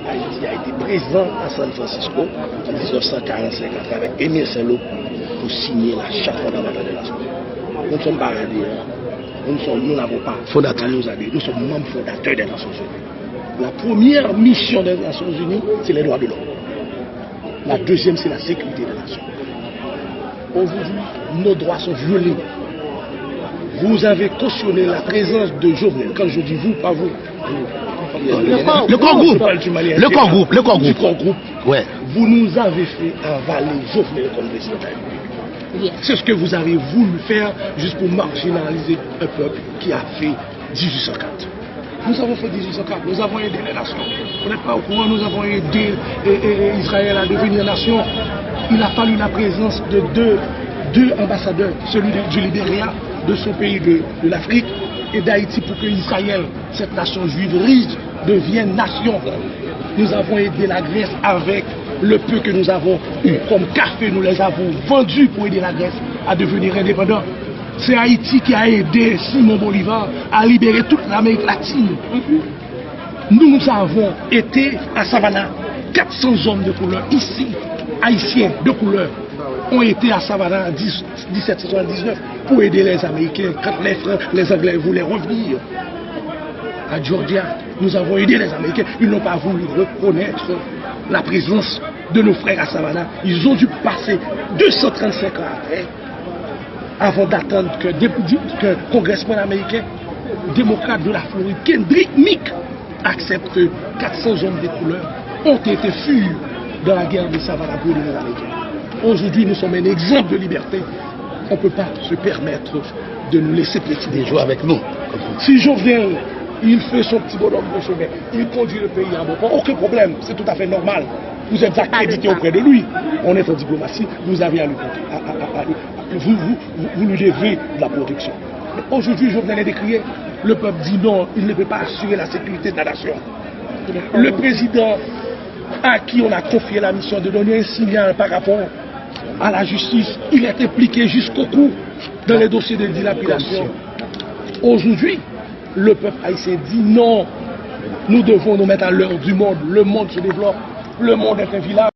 Haïti a été présent à San Francisco en 1945 à travers Émile Saint-Lô pour signer la charte fondamentale des Nations Unies. Nous ne sommes pas radiés, nous n'avons pas fondateur, nous sommes membres fondateurs des Nations Unies. La première mission des Nations Unies, c'est les droits de l'homme. La deuxième, c'est la sécurité des nations. Aujourd'hui, nos droits sont violés. Vous avez cautionné la présence de Jovenel. Quand je dis vous, pas vous. Le corps groupe. Ouais. Vous nous avez fait avaler Jovenel comme président. C'est ce que vous avez voulu faire juste pour marginaliser un peuple qui a fait 1804. Nous avons fait 1804, nous avons aidé les nations. Vous n'êtes pas au courant, nous avons aidé Israël à devenir nation. Il a fallu la présence de deux ambassadeurs, celui du Libéria, de son pays de l'Afrique, et d'Haïti pour que Israël, cette nation juive riche, devienne nation. Nous avons aidé la Grèce avec le peu que nous avons eu. Comme café, nous les avons vendus pour aider la Grèce à devenir indépendante. C'est Haïti qui a aidé Simon Bolivar à libérer toute l'Amérique latine. Nous avons été à Savannah, 400 hommes de couleur ici, haïtiens de couleur, ont été à Savannah en 1779 pour aider les Américains quand les Anglais voulaient revenir. À Georgia, nous avons aidé les Américains. Ils n'ont pas voulu reconnaître la présence de nos frères à Savannah. Ils ont dû passer 235 ans après, avant d'attendre que le congressman américain, démocrate de la Floride, Kendrick Meek, accepte que 400 hommes de couleur ont été fuis dans la guerre de Savannah pour les Américains. Aujourd'hui, nous sommes un exemple de liberté. On ne peut pas se permettre de nous laisser pétiner. Jouer avec nous. Si Jovenel, il fait son petit bonhomme de chemin, il conduit le pays à bon port, aucun problème, c'est tout à fait normal. Vous êtes accrédité auprès de lui. On est en diplomatie, vous avez à lui vous lui devez de la protection. Aujourd'hui, Jovenel est décrié. Le peuple dit non, il ne peut pas assurer la sécurité de la nation. Le président à qui on a confié la mission de donner un signal par rapport à la justice, il est impliqué jusqu'au cou dans les dossiers de dilapidation. Aujourd'hui, le peuple haïtien dit non, nous devons nous mettre à l'heure du monde. Le monde se développe, le monde est un village.